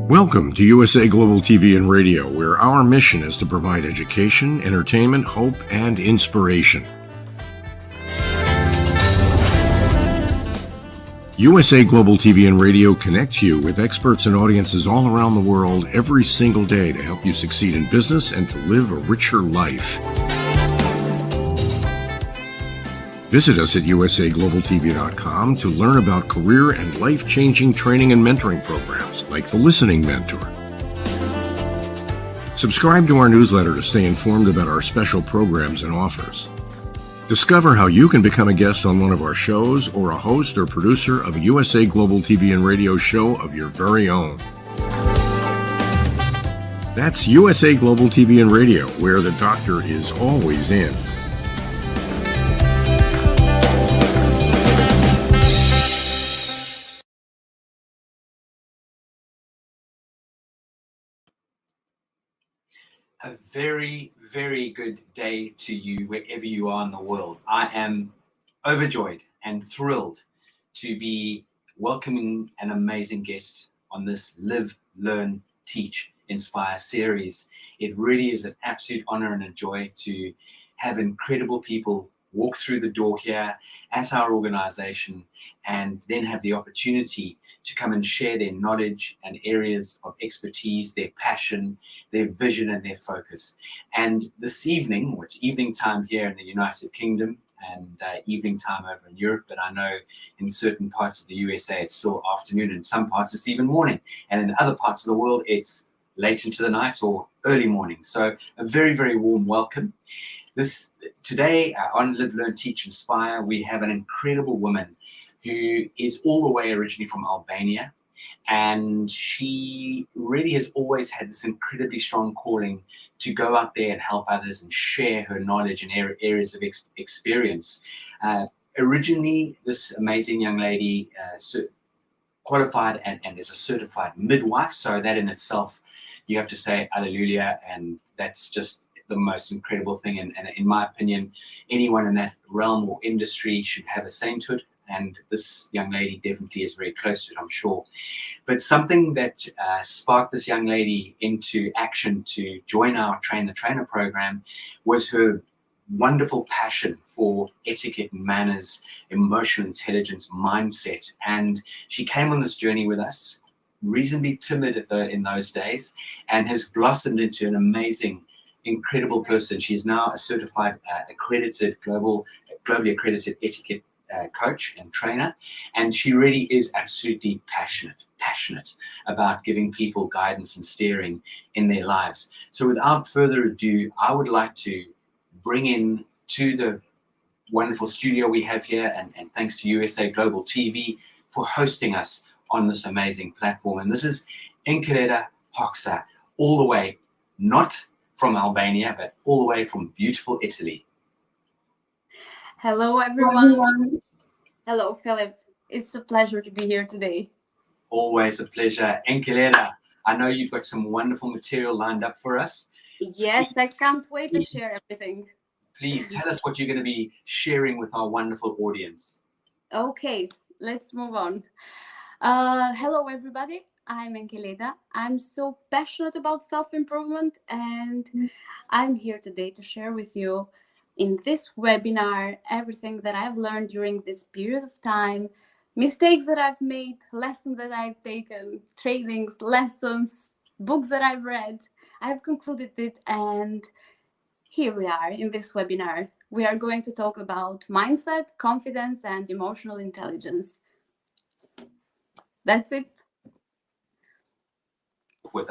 Welcome to USA Global TV and Radio, where our mission is to provide education, entertainment, hope, and inspiration. USA Global TV and Radio connects you with experts and audiences all around the world every single day to help you succeed in business and to live a richer life. Visit us at usaglobaltv.com to learn about career and life-changing training and mentoring programs like the Listening Mentor. Subscribe to our newsletter to stay informed about our special programs and offers. Discover how you can become a guest on one of our shows or a host or producer of a USA Global TV and Radio show of your very own. That's USA Global TV and Radio, where the doctor is always in. A very, very good day to you wherever you are in the world. I am overjoyed and thrilled to be welcoming an amazing guest on this Live, Learn, Teach, Inspire series. It really is an absolute honor and a joy to have incredible people walk through the door here as our organization and then have the opportunity to come and share their knowledge and areas of expertise, their passion, their vision, and their focus. And this evening, or it's evening time here in the United Kingdom and evening time over in Europe, but I know in certain parts of the USA it's still afternoon, in some parts it's even morning, and in other parts of the world it's late into the night or early morning. So a very, very warm welcome. Today on Live, Learn, Teach, Inspire, we have an incredible woman who is all the way originally from Albania, and she really has always had this incredibly strong calling to go out there and help others and share her knowledge in areas of experience. Originally, this amazing young lady qualified and is a certified midwife, so that in itself, you have to say hallelujah, and that's just the most incredible thing. And in my opinion, anyone in that realm or industry should have a sainthood. And this young lady definitely is very close to it, I'm sure. But something that sparked this young lady into action to join our Train the Trainer program was her wonderful passion for etiquette and manners, emotional intelligence, mindset. And she came on this journey with us, reasonably timid in those days, and has blossomed into an amazing, incredible person. She is now a certified, globally accredited etiquette coach and trainer, and she really is absolutely passionate about giving people guidance and steering in their lives. So without further ado, I would like to bring in to the wonderful studio we have here, and thanks to USA Global TV for hosting us on this amazing platform. And this is Enkeleda Hoxha, all the way, not from Albania, but all the way from beautiful Italy. Hello, everyone. Hello, Philip. It's a pleasure to be here today. Always a pleasure. Enkeleda, I know you've got some wonderful material lined up for us. Yes, I can't wait to share everything. Please tell us what you're going to be sharing with our wonderful audience. Okay, let's move on. Hello, everybody. I'm Enkeleda. I'm so passionate about self-improvement, and I'm here today to share with you in this webinar everything that I've learned during this period of time, mistakes that I've made, lessons that I've taken, trainings, lessons, books that I've read. I've concluded it, and here we are in this webinar. We are going to talk about mindset, confidence, and emotional intelligence. That's it.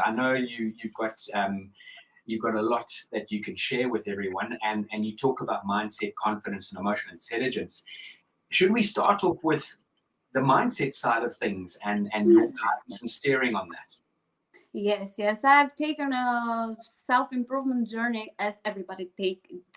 I know you've got a lot that you can share with everyone, and you talk about mindset, confidence, and emotional intelligence. Should we start off with the mindset side of things and your guidance and steering on that? Yes. I've taken a self-improvement journey as everybody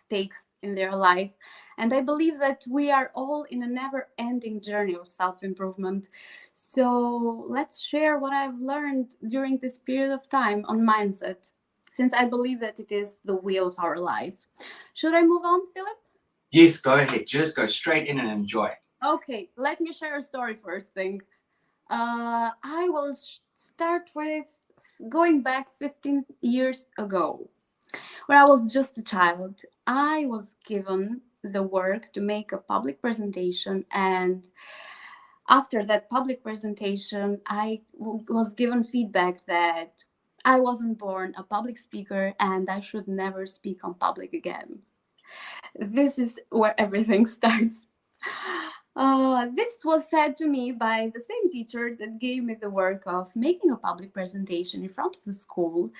takes in their life. And I believe that we are all in a never-ending journey of self-improvement. So let's share what I've learned during this period of time on mindset, since I believe that it is the wheel of our life. Should I move on, Philip? Yes, go ahead. Just go straight in and enjoy. Okay, let me share a story first thing. I will start with going back 15 years ago, when I was just a child. I was given the work to make a public presentation, and after that public presentation, was given feedback that I wasn't born a public speaker and I should never speak on public again. This is where everything starts. This was said to me by the same teacher that gave me the work of making a public presentation in front of the school,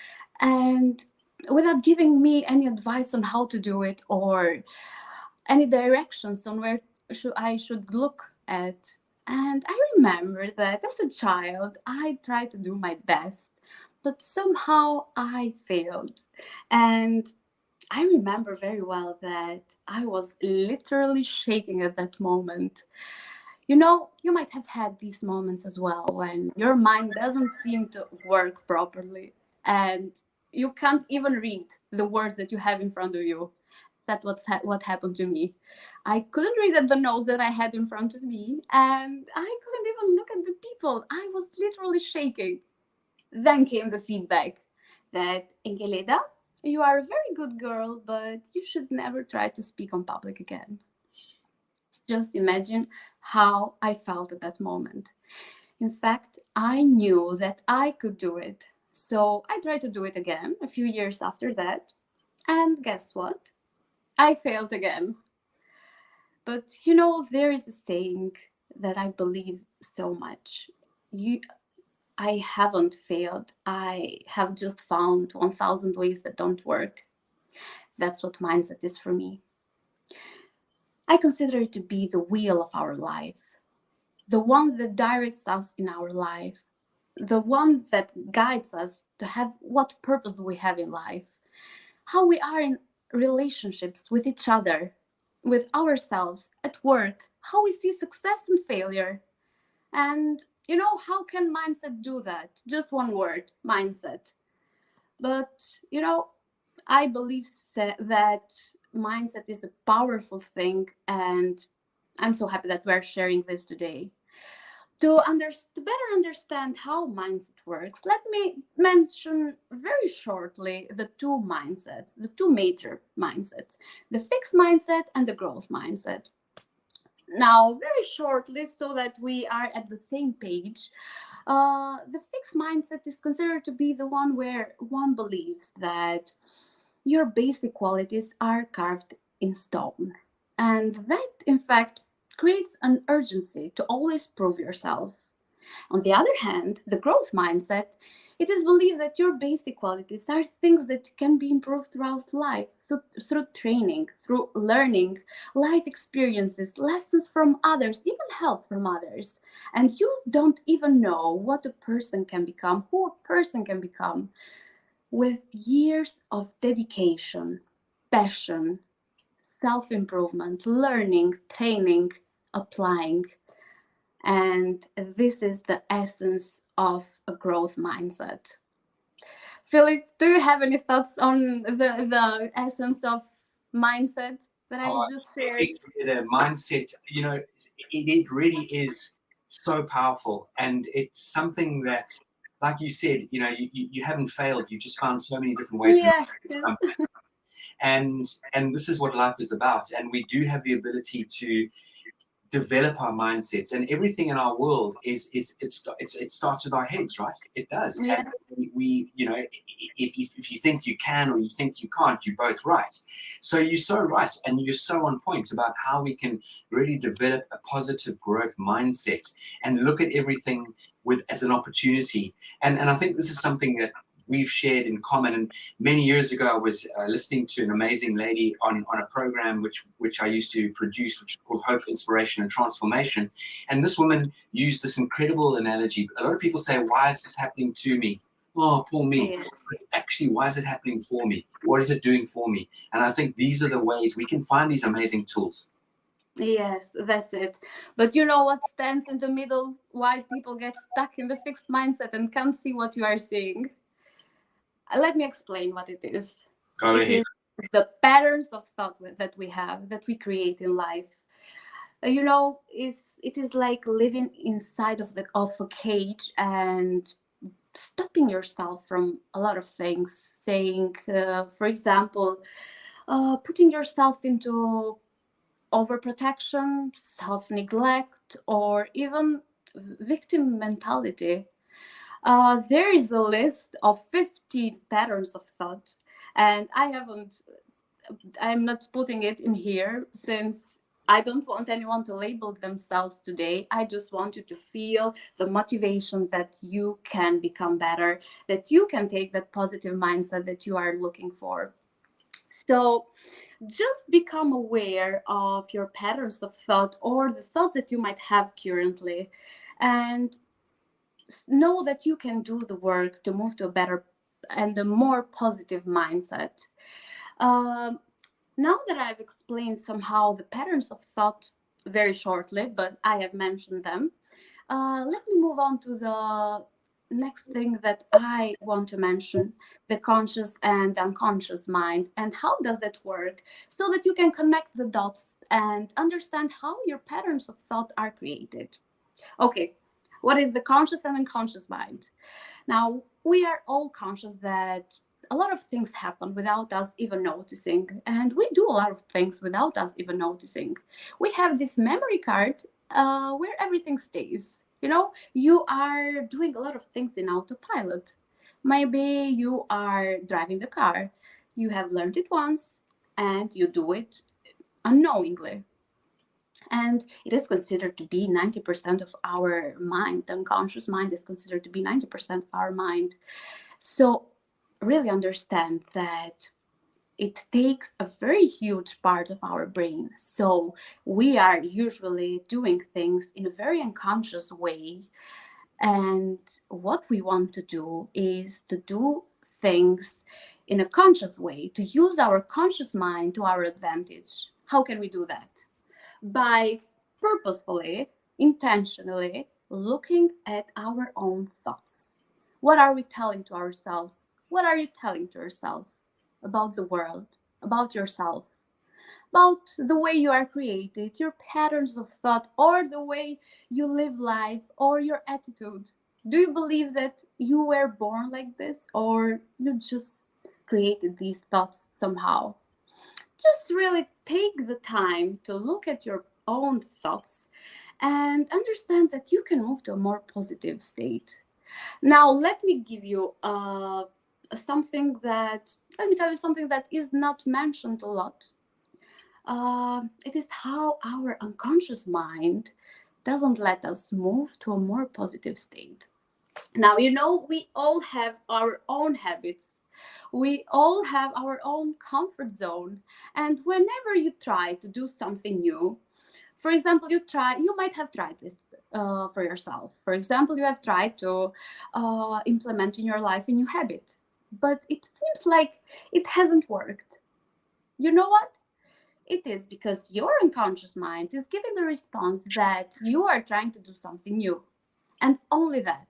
and without giving me any advice on how to do it or any directions on where I should look at. And I remember that as a child, I tried to do my best, but somehow I failed. And I remember very well that I was literally shaking at that moment. You know, you might have had these moments as well when your mind doesn't seem to work properly and you can't even read the words that you have in front of you. That's what happened to me. I couldn't read at the notes that I had in front of me, and I couldn't even look at the people. I was literally shaking. Then came the feedback that, Enkeleda, you are a very good girl, but you should never try to speak on public again. Just imagine how I felt at that moment. In fact, I knew that I could do it. So I tried to do it again a few years after that. And guess what? I failed again. But you know, there is a saying that I believe so much. I haven't failed. I have just found 1,000 ways that don't work. That's what mindset is for me. I consider it to be the wheel of our life, the one that directs us in our life, the one that guides us to have what purpose do we have in life, how we are in relationships with each other, with ourselves, at work, how we see success and failure. And you know, how can mindset do that? Just one word, mindset. But you know, I believe that mindset is a powerful thing, and I'm so happy that we're sharing this today. To better understand how mindset works, let me mention very shortly the two mindsets, the two major mindsets, the fixed mindset and the growth mindset. Now, very shortly, so that we are at the same page, the fixed mindset is considered to be the one where one believes that your basic qualities are carved in stone. And that, in fact, creates an urgency to always prove yourself. On the other hand, the growth mindset, it is believed that your basic qualities are things that can be improved throughout life, through training, through learning, life experiences, lessons from others, even help from others. And you don't even know what a person can become, who a person can become, with years of dedication, passion, self-improvement, learning, training, applying. And this is the essence of a growth mindset. Philip, do you have any thoughts on the essence of mindset that I just shared? The mindset, you know, it really is so powerful. And it's something that, like you said, you know, you haven't failed. You just found so many different ways. Yes, yes. And this is what life is about. And we do have the ability to develop our mindsets, and everything in our world it starts with our heads, right? It does. Yeah. And we you know, if you think you can or you think you can't, you're both right. So you're so right, and you're so on point about how we can really develop a positive growth mindset and look at everything with as an opportunity. And I think this is something that we've shared in common. And many years ago, I was listening to an amazing lady on a program which I used to produce, which is called Hope, Inspiration, and Transformation. And this woman used this incredible analogy. A lot of people say, why is this happening to me? Oh, poor me. Yeah. But actually, why is it happening for me? What is it doing for me? And I think these are the ways we can find these amazing tools. Yes, that's it. But you know what stands in the middle? Why people get stuck in the fixed mindset and can't see what you are seeing? Let me explain what it is. Go It ahead. is the patterns of thought that we have, that we create in life. You know, it is like living inside of a cage, and stopping yourself from a lot of things, saying, for example, putting yourself into overprotection, self-neglect, or even victim mentality. There is a list of 50 patterns of thought, and I'm not putting it in here since I don't want anyone to label themselves today. I just want you to feel the motivation that you can become better, that you can take that positive mindset that you are looking for. So just become aware of your patterns of thought or the thought that you might have currently, and know that you can do the work to move to a better and a more positive mindset. Um, Now that I've explained somehow the patterns of thought very shortly, but I have mentioned them, let me move on to the next thing that I want to mention, the conscious and unconscious mind, and how does that work, so that you can connect the dots and understand how your patterns of thought are created. Okay, what is the conscious and unconscious mind? Now, we are all conscious that a lot of things happen without us even noticing, and we do a lot of things without us even noticing. We have this memory card where everything stays. You are doing a lot of things in autopilot. Maybe you are driving the car, you have learned it once, and you do it unknowingly. And it is considered to be 90% of our mind. The unconscious mind is considered to be 90% of our mind. So really understand that it takes a very huge part of our brain. So we are usually doing things in a very unconscious way. And what we want to do is to do things in a conscious way, to use our conscious mind to our advantage. How can we do that? By purposefully, intentionally looking at our own thoughts. What are we telling to ourselves? What are you telling to yourself about the world, about yourself, about the way you are created, your patterns of thought, or the way you live life, or your attitude? Do you believe that you were born like this, or you just created these thoughts somehow? Just really take the time to look at your own thoughts and understand that you can move to a more positive state. Now, let me tell you something that is not mentioned a lot. It is how our unconscious mind doesn't let us move to a more positive state. Now, we all have our own habits. We all have our own comfort zone. And whenever you try to do something new, for example, you might have tried this for yourself. For example, you have tried to implement in your life a new habit, but it seems like it hasn't worked. You know what? It is because your unconscious mind is giving the response that you are trying to do something new, and only that.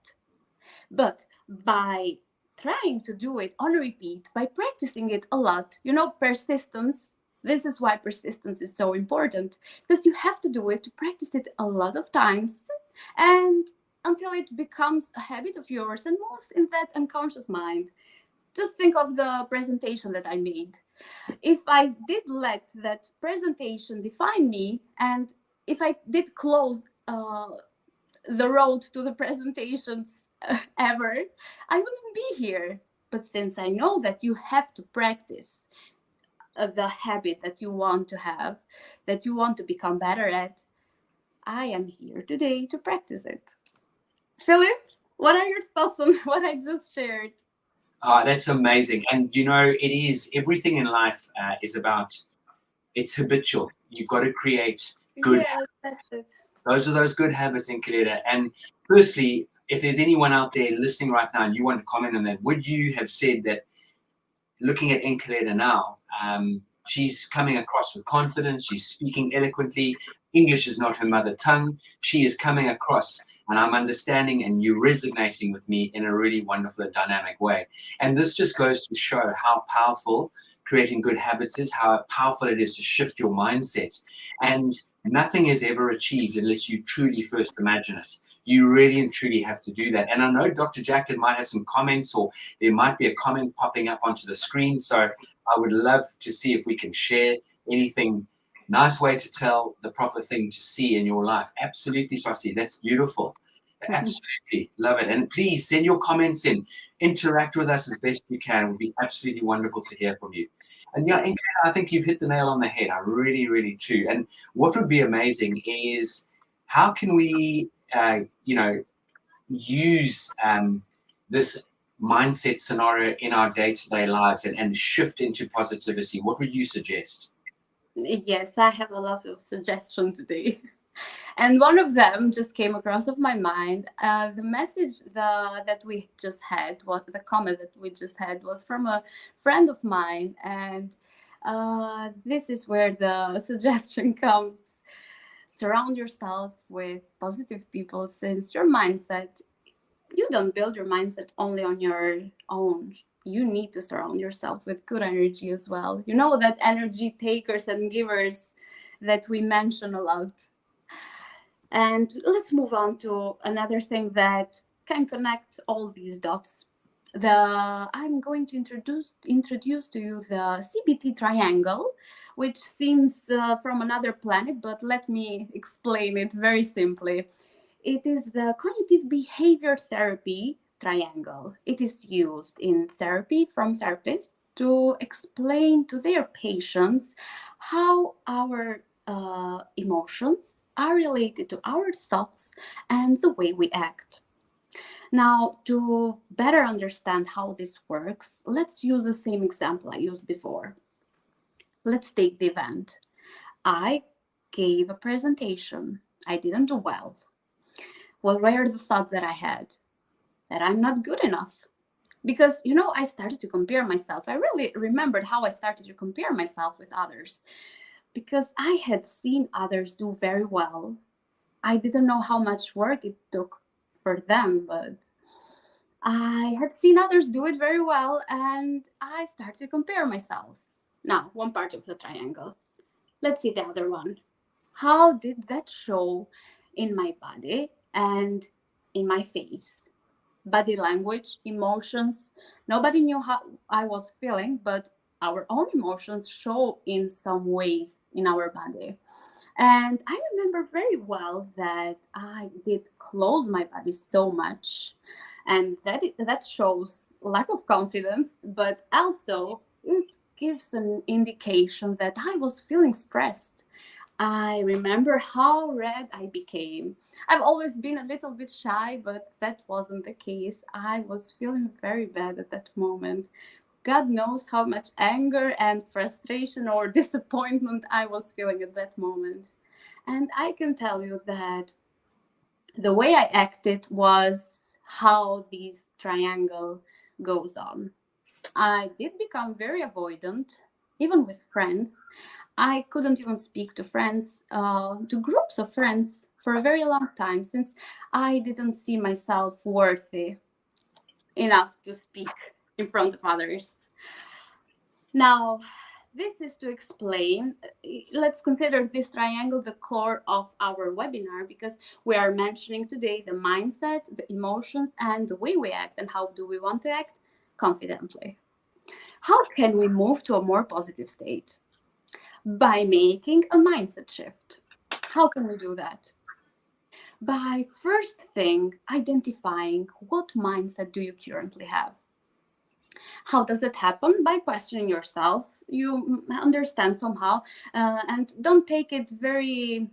But by trying to do it on repeat, by practicing it a lot, persistence, this is why persistence is so important, because you have to do it, to practice it a lot of times, and until it becomes a habit of yours and moves in that unconscious mind. Just think of the presentation that I made. If I did let that presentation define me, and if I did close the road to the presentations ever, I wouldn't be here. But since I know that you have to practice the habit that you want to have, that you want to become better at, I am here today to practice it. Philip, what are your thoughts on what I just shared? That's amazing. And it is everything in life is about, it's habitual. You've got to create good Yes, that's it. Those are those good habits, Enkeleda. And firstly, if there's anyone out there listening right now and you want to comment on that, would you have said that looking at Enkeleda now, she's coming across with confidence, she's speaking eloquently, English is not her mother tongue, she is coming across and I'm understanding and you're resonating with me in a really wonderful and dynamic way. And this just goes to show how powerful creating good habits is, how powerful it is to shift your mindset. And nothing is ever achieved unless you truly first imagine it. You really and truly have to do that. And I know Dr. Jacqueline might have some comments, or there might be a comment popping up onto the screen. So I would love to see if we can share anything. Nice way to tell the proper thing to see in your life. Absolutely, Swasi. That's beautiful. Absolutely. Love it. And please send your comments in. Interact with us as best you can. It would be absolutely wonderful to hear from you. And yeah, I think you've hit the nail on the head. I really, really do. And what would be amazing is how can we, use this mindset scenario in our day-to-day lives and shift into positivity? What would you suggest? Yes, I have a lot of suggestions today. And one of them just came across of my mind. The message that we just had, the comment that we just had, was from a friend of mine. And this is where the suggestion comes. Surround yourself with positive people, since your mindset, you don't build your mindset only on your own. You need to surround yourself with good energy as well. You know, that energy takers and givers that we mention a lot. And let's move on to another thing that can connect all these dots. I'm going to introduce to you the CBT triangle, which seems from another planet, but let me explain it very simply. It is the cognitive behavior therapy triangle. It is used in therapy from therapists to explain to their patients how our emotions are related to our thoughts and the way we act. Now, to better understand how this works, let's use the same example I used before. Let's take the event. I gave a presentation. I didn't do well. What were the thoughts that I had? That I'm not good enough. Because, I started to compare myself. I really remembered how I started to compare myself with others. Because I had seen others do very well. I didn't know how much work it took for them, but I had seen others do it very well, and I started to compare myself. Now, one part of the triangle. Let's see the other one. How did that show in my body and in my face? Body language, emotions. Nobody knew how I was feeling, but our own emotions show in some ways in our body. And I remember very well that I did close my body so much, and that shows lack of confidence, but also it gives an indication that I was feeling stressed. I remember how red I became. I've always been a little bit shy, but that wasn't the case. I was feeling very bad at that moment. God knows how much anger and frustration or disappointment I was feeling at that moment. And I can tell you that the way I acted was how this triangle goes on. I did become very avoidant, even with friends. I couldn't even speak to friends, to groups of friends, for a very long time, since I didn't see myself worthy enough to speak in front of others. Now, this is to explain, let's consider this triangle the core of our webinar, because we are mentioning today the mindset, the emotions, and the way we act. And how do we want to act? Confidently. How can we move to a more positive state? By making a mindset shift. How can we do that? By first thing, identifying what mindset do you currently have. How does it happen? By questioning yourself. You understand somehow, and don't take it very,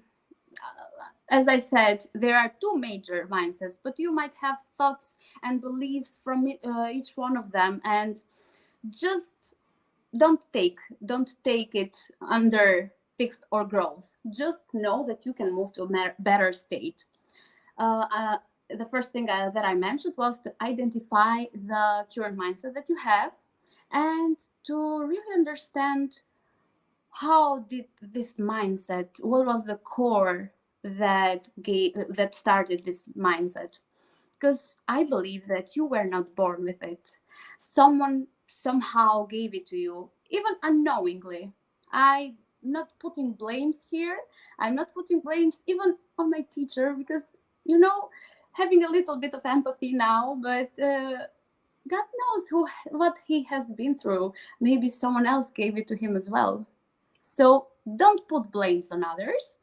as I said, there are two major mindsets, but you might have thoughts and beliefs from each one of them, and just don't take it under fixed or growth. Just know that you can move to a better state. The first thing that I mentioned was to identify the current mindset that you have, and to really understand how did this mindset, what was the core that started this mindset. Because I believe that you were not born with it. Someone somehow gave it to you, even unknowingly. I'm not putting blames here. I'm not putting blames even on my teacher, because, having a little bit of empathy now, but God knows what he has been through. Maybe someone else gave it to him as well. So don't put blames on others.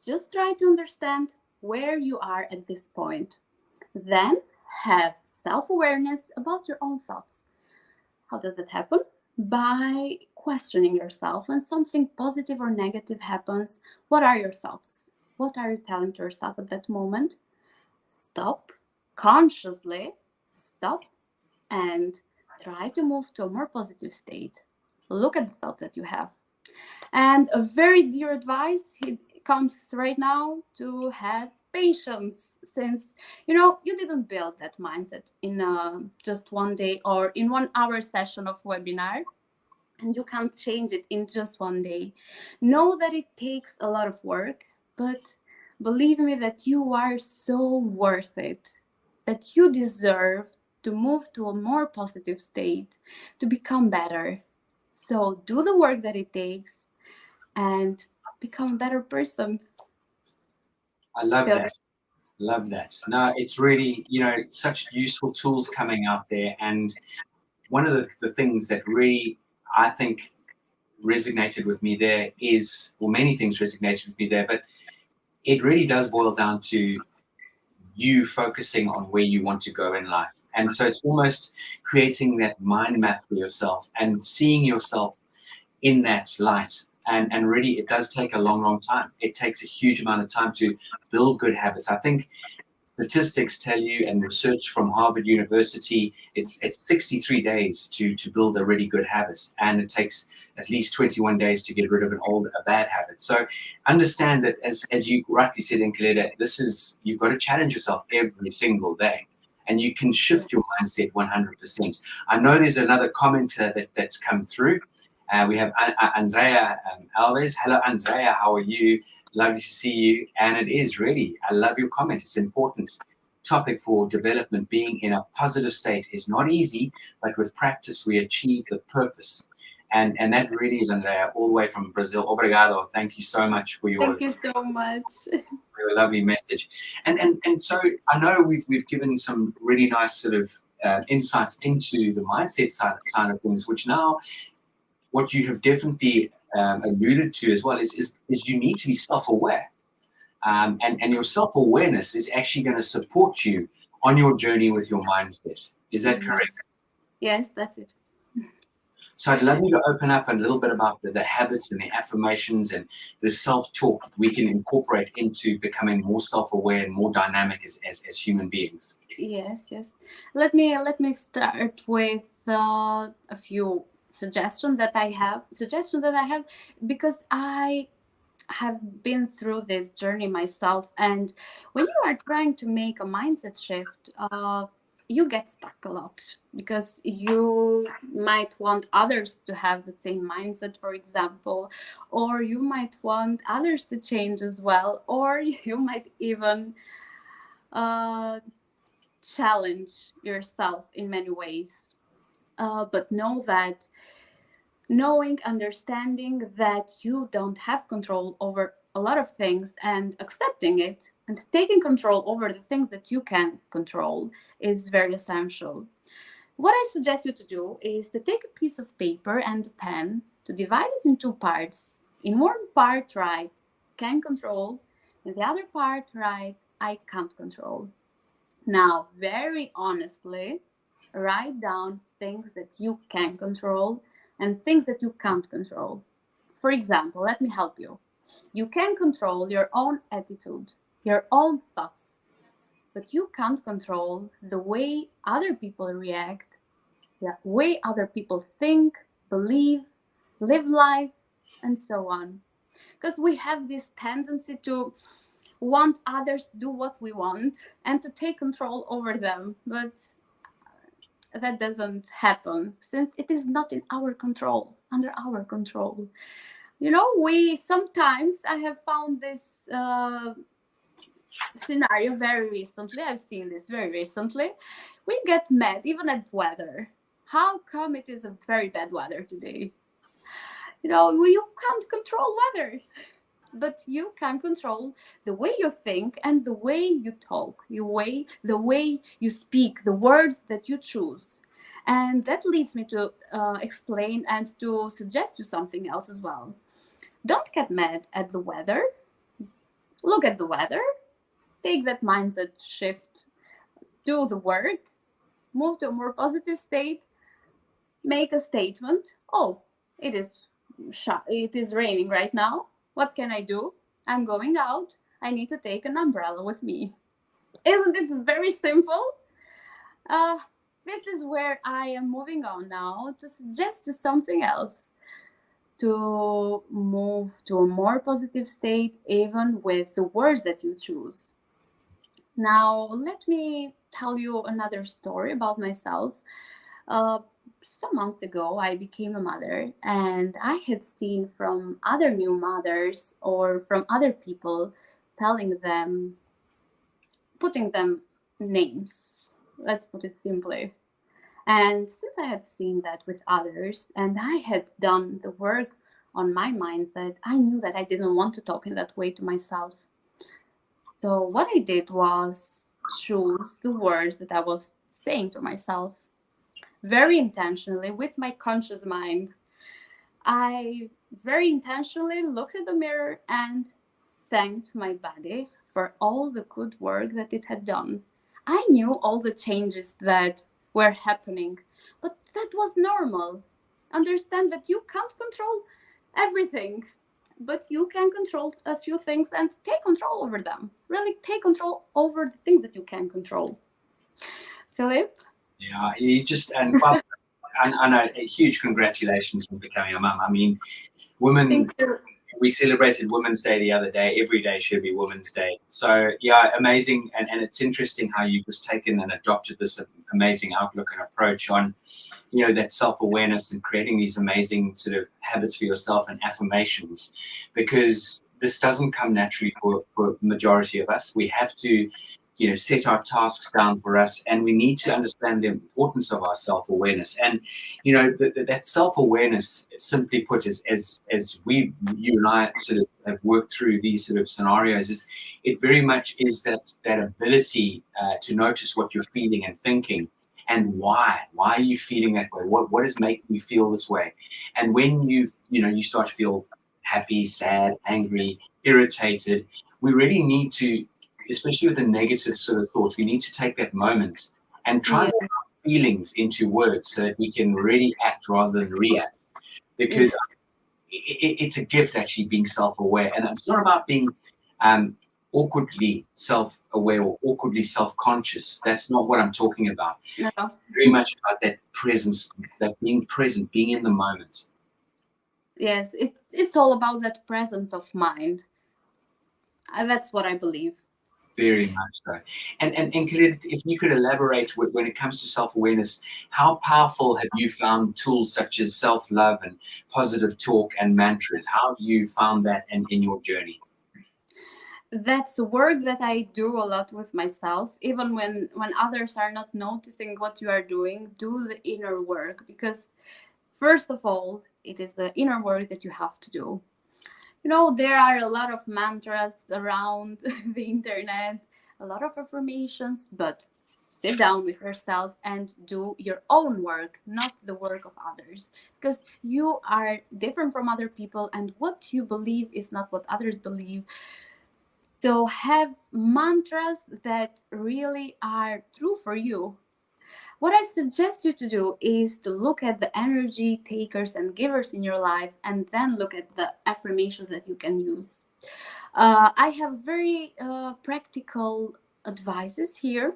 Just try to understand where you are at this point. Then have self-awareness about your own thoughts. How does that happen? By questioning yourself when something positive or negative happens. What are your thoughts? What are you telling to yourself at that moment? Stop, consciously stop, and try to move to a more positive state. Look at the thoughts that you have. And a very dear advice comes right now, to have patience, since you didn't build that mindset in just one day or in 1 hour session of webinar, and you can't change it in just one day. Know that it takes a lot of work, but believe me that you are so worth it, that you deserve to move to a more positive state, to become better. So do the work that it takes and become a better person. I love that. Love that. No, it's really, such useful tools coming out there. And one of the things that really, I think, resonated with me there is, well, many things resonated with me there, but it really does boil down to you focusing on where you want to go in life. And so it's almost creating that mind map for yourself and seeing yourself in that light. And really, it does take a long, long time. It takes a huge amount of time to build good habits. I think statistics tell you, and research from Harvard University, it's 63 days to build a really good habit, and it takes at least 21 days to get rid of a bad habit. So understand that, as you rightly said, Enkeleda, you've got to challenge yourself every single day, and you can shift your mindset 100%. I know there's another commenter that's come through. We have Andrea Alves. Hello, Andrea. How are you? Lovely to see you. And it is really, I love your comment. It's an important topic for development. Being in a positive state is not easy, but with practice, we achieve the purpose. And that really is, Andrea, all the way from Brazil. Obrigado. Thank you so much for your... Thank you so much. Your lovely message. And so I know we've given some really nice sort of insights into the mindset side of things, which now, what you have definitely alluded to as well is you need to be self-aware. And your self-awareness is actually going to support you on your journey with your mindset. Is that correct? Yes, that's it. So I'd love you to open up a little bit about the habits and the affirmations and the self-talk we can incorporate into becoming more self-aware and more dynamic as human beings. Yes. Let me start with a few suggestions that I have, because I have been through this journey myself. And when you are trying to make a mindset shift, you get stuck a lot, because you might want others to have the same mindset, for example, or you might want others to change as well, or you might even challenge yourself in many ways. But understanding that you don't have control over a lot of things, and accepting it and taking control over the things that you can control is very essential. What I suggest you to do is to take a piece of paper and a pen, to divide it in two parts. In one part, write can control, and the other part, write I can't control. Now, very honestly, write down things that you can control and things that you can't control. For example, let me help you. You can control your own attitude, your own thoughts, but you can't control the way other people react, the way other people think, believe, live life, and so on. Because we have this tendency to want others to do what we want and to take control over them, but that doesn't happen, since it is not in our control, under our control. We sometimes, I have found this scenario very recently. I've seen this very recently. We get mad even at weather. How come it is a very bad weather today? You can't control weather. but you can control the way you think and the way you talk, the way you speak, the words that you choose. And that leads me to explain and to suggest you something else as well. Don't get mad at the weather. Look at the weather, take that mindset shift, do the work, move to a more positive state, make a statement. Oh, it is it is raining right now. What can I do? I'm going out. I need to take an umbrella with me. Isn't it very simple? Uh, this is where I am moving on now to suggest you something else, to move to a more positive state, even with the words that you choose. Now, let me tell you another story about myself. Uh, some months ago, I became a mother, and I had seen from other new mothers or from other people telling them, putting them names. Let's put it simply. And since I had seen that with others and I had done the work on my mindset, I knew that I didn't want to talk in that way to myself. So what I did was choose the words that I was saying to myself very intentionally with my conscious mind. I very intentionally looked at the mirror and thanked my body for all the good work that it had done. I knew all the changes that were happening, but that was normal. Understand that you can't control everything, but you can control a few things and take control over them. Really take control over the things that you can control. Philip? Yeah, you just and a huge congratulations on becoming a mum. I mean, women. Thank you. We celebrated Women's Day the other day. Every day should be Women's Day. So yeah, amazing. And it's interesting how you've just taken and adopted this amazing outlook and approach on, that self-awareness and creating these amazing sort of habits for yourself and affirmations, because this doesn't come naturally for the majority of us. We have to, set our tasks down for us, and we need to understand the importance of our self-awareness. And that self-awareness, simply put, as you and I sort of have worked through these sort of scenarios, is it very much is that ability to notice what you're feeling and thinking, and why are you feeling that way, what is making you feel this way. And when you start to feel happy, sad, angry, irritated, we really need to, especially with the negative sort of thoughts, we need to take that moment and try to put our feelings into words so that we can really act rather than react. Because it's a gift, actually, being self-aware. And it's not about being awkwardly self-aware or awkwardly self-conscious. That's not what I'm talking about. No. Very much about that presence, that being present, being in the moment. Yes, it's all about that presence of mind. That's what I believe. Very much so. And Enkeleda, if you could elaborate when it comes to self-awareness, how powerful have you found tools such as self-love and positive talk and mantras? How have you found that in your journey? That's work that I do a lot with myself, even when others are not noticing what you are doing. Do the inner work, because first of all, it is the inner work that you have to do. There are a lot of mantras around the internet, a lot of affirmations, but sit down with yourself and do your own work, not the work of others, because you are different from other people, and what you believe is not what others believe. So have mantras that really are true for you. What I suggest you to do is to look at the energy takers and givers in your life, and then look at the affirmations that you can use. I have very practical advices here,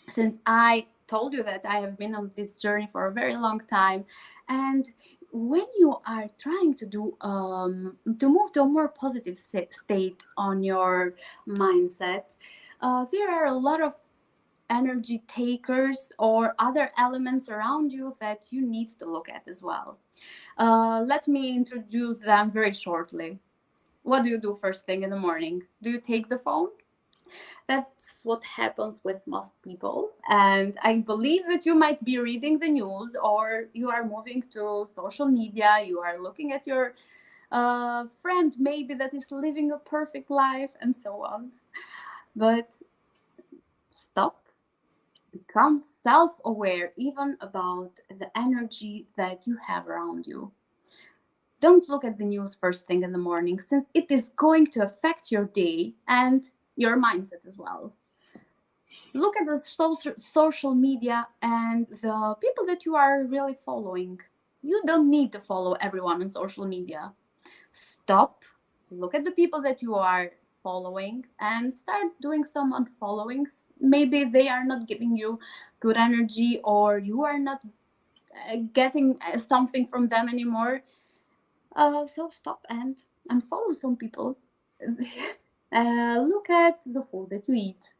since I told you that I have been on this journey for a very long time. And when you are trying to move to a more positive state on your mindset, there are a lot of energy takers or other elements around you that you need to look at as well. Let me introduce them very shortly. What do you do first thing in the morning? Do you take the phone? That's what happens with most people. And I believe that you might be reading the news, or you are moving to social media, you are looking at your a friend maybe that is living a perfect life, and so on. But stop, become self-aware even about the energy that you have around you. Don't look at the news first thing in the morning, since it is going to affect your day and your mindset as well. Look at the social media and the people that you are really following. You don't need to follow everyone on social media. Stop, look at the people that you are following, and start doing some unfollowings. Maybe they are not giving you good energy, or you are not getting something from them anymore. So stop and unfollow some people. Look at the food that you eat.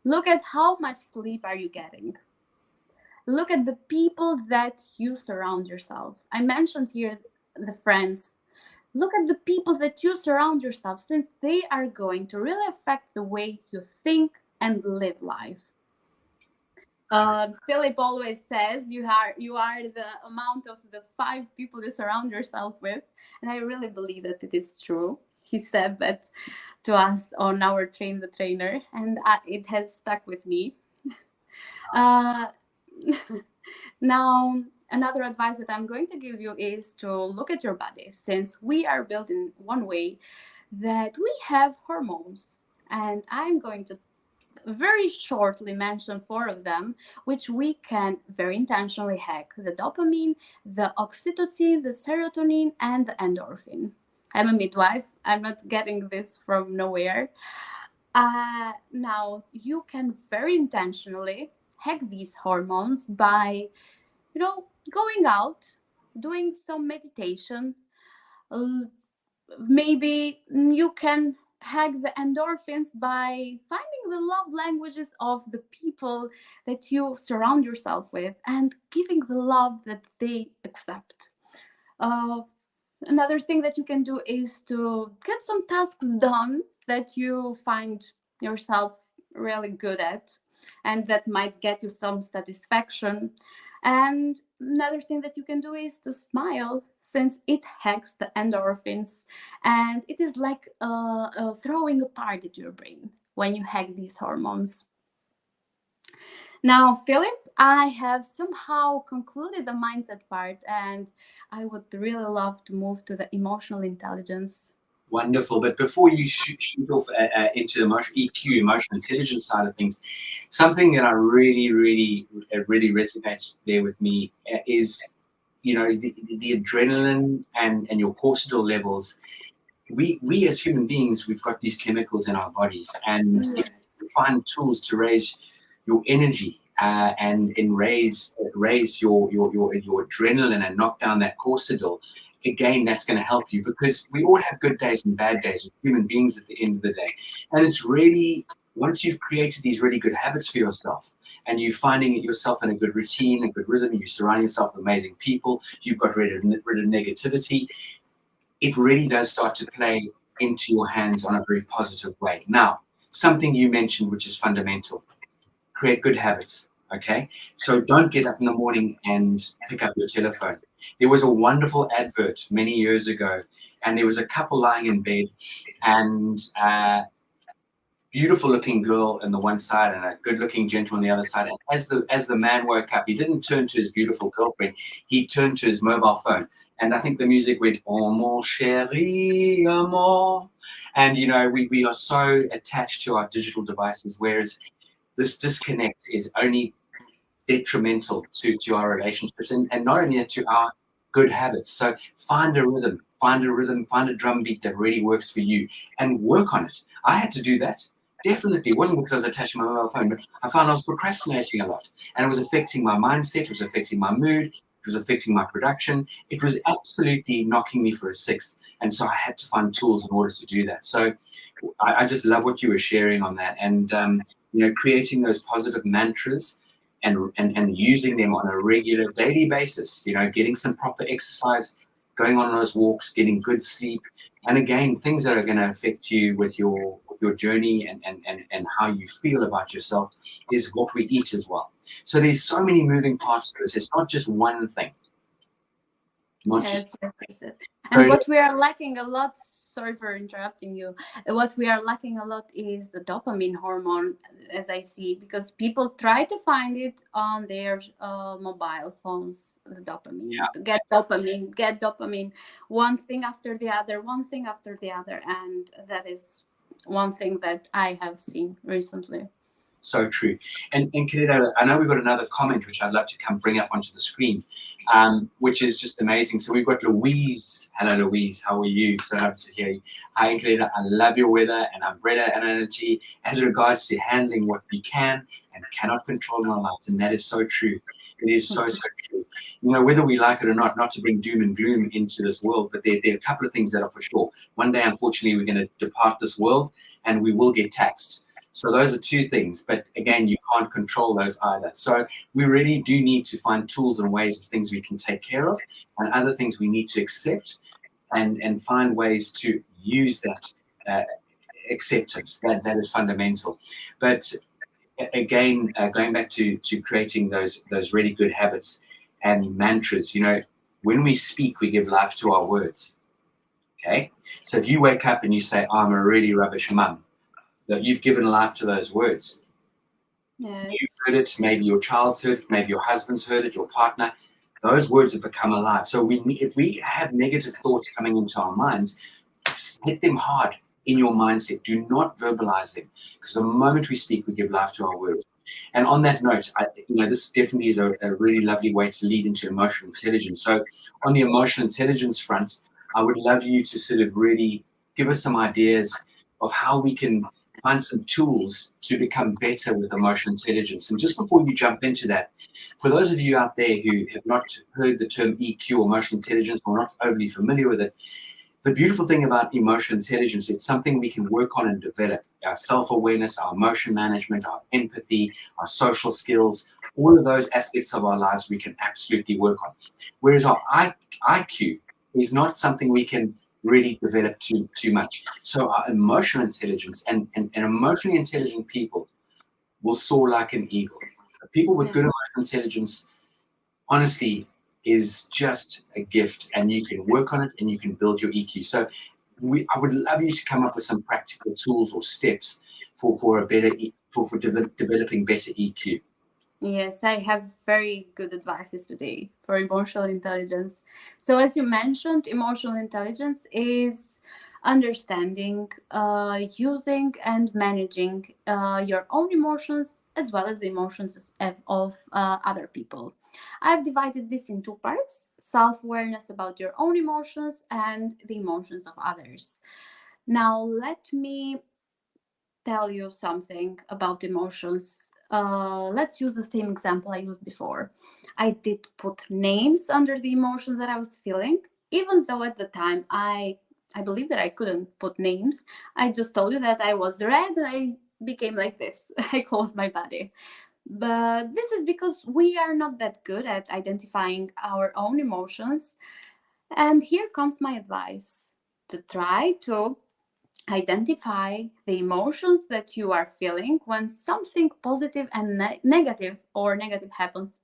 Look at how much sleep are you getting. Look at the people that you surround yourself. I mentioned here the friends. Look at the people that you surround yourself, since they are going to really affect the way you think and live life. Philip always says you are the amount of the 5 people you surround yourself with, and I really believe that it is true. He said that to us on our Train the Trainer, and it has stuck with me. Uh, Now, another advice that I'm going to give you is to look at your body, since we are built in one way that we have hormones. And I'm going to very shortly mention 4 of them, which we can very intentionally hack: the dopamine, the oxytocin, the serotonin, and the endorphin. I'm a midwife, I'm not getting this from nowhere. Now, you can very intentionally hack these hormones by going out, doing some meditation. uh, Maybe you can hack the endorphins by finding the love languages of the people that you surround yourself with and giving the love that they accept. uh, Another thing that you can do is to get some tasks done that you find yourself really good at and that might get you some satisfaction. And another thing that you can do is to smile, since it hacks the endorphins, and it is like throwing a party to your brain when you hack these hormones. Now, Philip, I have somehow concluded the mindset part, and I would really love to move to the emotional intelligence. Wonderful. But before you shoot off into the EQ, emotional intelligence side of things, something that I really resonates there with me is, the adrenaline and your cortisol levels. We as human beings, we've got these chemicals in our bodies, and if you find tools to raise your energy and raise your adrenaline and knock down that cortisol, again, that's going to help you, because we all have good days and bad days as human beings at the end of the day. And it's really, once you've created these really good habits for yourself, and you're finding yourself in a good routine, a good rhythm, you surround yourself with amazing people, you've got rid of negativity, it really does start to play into your hands on a very positive way. Now, something you mentioned, which is fundamental: create good habits. Okay, so don't get up in the morning and pick up your telephone. There was a wonderful advert many years ago, and there was a couple lying in bed, and beautiful looking girl on the one side and a good looking gentleman on the other side. And as the man woke up, he didn't turn to his beautiful girlfriend, he turned to his mobile phone. And I think the music went, oh mon chéri amour. And we are so attached to our digital devices, whereas this disconnect is only detrimental to our relationships, and not only that, to our good habits. So find a rhythm, find a drum beat that really works for you, and work on it. I had to do that. Definitely. It wasn't because I was attached to my mobile phone, but I found I was procrastinating a lot, and it was affecting my mindset, it was affecting my mood, it was affecting my production. It was absolutely knocking me for a six. And so I had to find tools in order to do that. So I just love what you were sharing on that. And creating those positive mantras and using them on a regular daily basis, getting some proper exercise, going on those walks, getting good sleep. And again, things that are going to affect you with your journey and how you feel about yourself is what we eat as well. So there's so many moving parts to this. It's not just one thing. not just Yes. And only. what we are lacking a lot, sorry for interrupting you, what we are lacking a lot is the dopamine hormone, as I see, because people try to find it on their mobile phones, the dopamine, to get dopamine, one thing after the other, one thing after the other. And that is one thing that I have seen recently. So true. And Kalida, I know we've got another comment which I'd love to come bring up onto the screen, which is just amazing. So we've got Louise. Hello, Louise. How are you? So happy to hear you. Hi, Kalida. I love your weather and umbrella analogy as regards to handling what we can and cannot control in our lives. And that is so true. It is so true. You know, whether we like it or not to bring doom and gloom into this world, but there are a couple of things that are for sure. One day, unfortunately, we're going to depart this world and we will get taxed. So those are two things, but again, you can't control those either. So we really do need to find tools and ways of things we can take care of, and other things we need to accept, and find ways to use that acceptance. That is fundamental. But again, going back to creating those really good habits and mantras. You know, when we speak, we give life to our words. Okay, so if you wake up and you say, "I'm a really rubbish mum," that you've given life to those words. Yes. You've heard it, maybe your child's heard it, maybe your husband's heard it, your partner. Those words have become alive. So if we have negative thoughts coming into our minds, hit them hard in your mindset. Do not verbalize them, because the moment we speak, we give life to our words. And on that note, this definitely is a really lovely way to lead into emotional intelligence. So on the emotional intelligence front, I would love you to sort of really give us some ideas of how we can find some tools to become better with emotional intelligence. And just before you jump into that, for those of you out there who have not heard the term EQ, emotional intelligence, or not overly familiar with it, the beautiful thing about emotional intelligence, it's something we can work on and develop. Our self-awareness, our emotion management, our empathy, our social skills, all of those aspects of our lives we can absolutely work on. Whereas our IQ is not something we can really develop too much. So our emotional intelligence and emotionally intelligent people will soar like an eagle. People with good emotional intelligence, honestly, is just a gift, and you can work on it and you can build your EQ. So I would love you to come up with some practical tools or steps for a better for developing better EQ. Yes, I have very good advices today for emotional intelligence. So, as you mentioned, emotional intelligence is understanding, using, and managing your own emotions as well as the emotions of other people. I've divided this in two parts: self awareness about your own emotions and the emotions of others. Now, let me tell you something about emotions. Let's use the same example I used before. I did put names under the emotions that I was feeling, even though at the time I believe that I couldn't put names. I just told you that I was red and I became like this. I closed my body. But this is because we are not that good at identifying our own emotions. And here comes my advice: to try to identify the emotions that you are feeling when something positive and negative happens.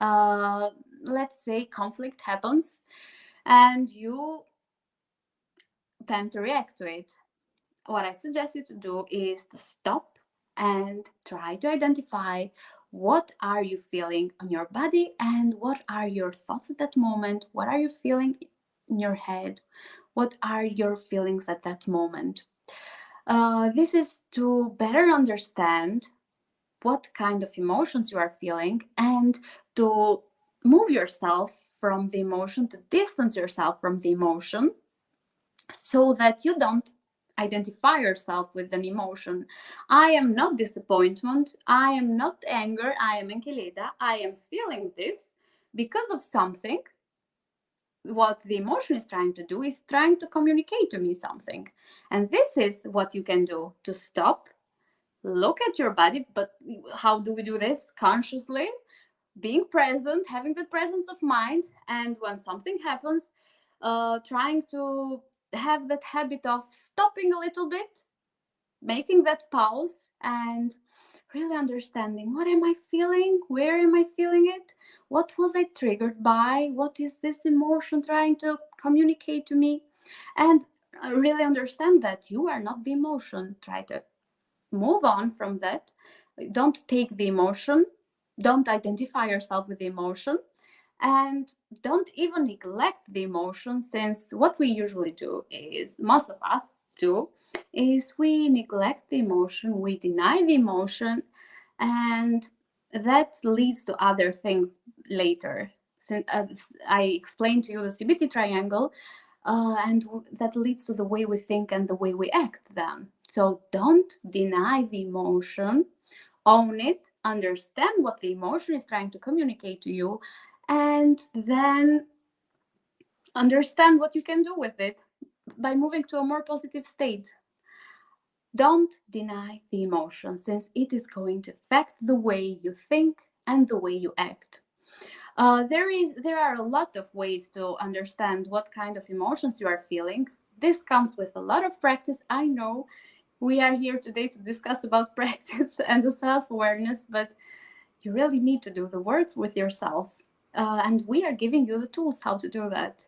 uh, let's say conflict happens and you tend to react to it. What I suggest you to do is to stop and try to identify what are you feeling on your body and what are your thoughts at that moment. What are you feeling in your head? What are your feelings at that moment? This is to better understand what kind of emotions you are feeling and to move yourself from the emotion, to distance yourself from the emotion so that you don't identify yourself with an emotion. I am not disappointment. I am not anger. I am Enkeleda. I am feeling this because of something. What the emotion is trying to do is trying to communicate to me something. And this is what you can do: to stop, look at your body. But how do we do this? Consciously, being present, having the presence of mind. And when something happens, trying to have that habit of stopping a little bit, making that pause and really understanding, what am I feeling? Where am I feeling it? What was I triggered by? What is this emotion trying to communicate to me? And really understand that you are not the emotion. Try to move on from that. Don't take the emotion. Don't identify yourself with the emotion. And don't even neglect the emotion, since what we usually do is, most of us do, is we neglect the emotion, we deny the emotion, and that leads to other things later. Since I explained to you the CBT triangle, and that leads to the way we think and the way we act then. So don't deny the emotion, own it, understand what the emotion is trying to communicate to you, and then understand what you can do with it by moving to a more positive state. Don't deny the emotion, since it is going to affect the way you think and the way you act. There are a lot of ways to understand what kind of emotions you are feeling. This comes with a lot of practice. I know we are here today to discuss about practice and the self-awareness, but you really need to do the work with yourself. And we are giving you the tools how to do that.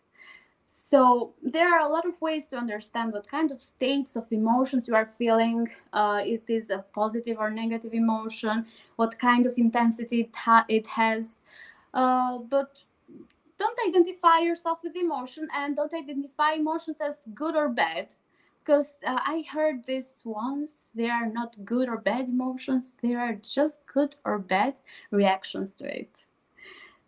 So there are a lot of ways to understand what kind of states of emotions you are feeling. It is a positive or negative emotion, what kind of intensity it has. But don't identify yourself with emotion, and don't identify emotions as good or bad, because I heard this once. There are not good or bad emotions, there are just good or bad reactions to it.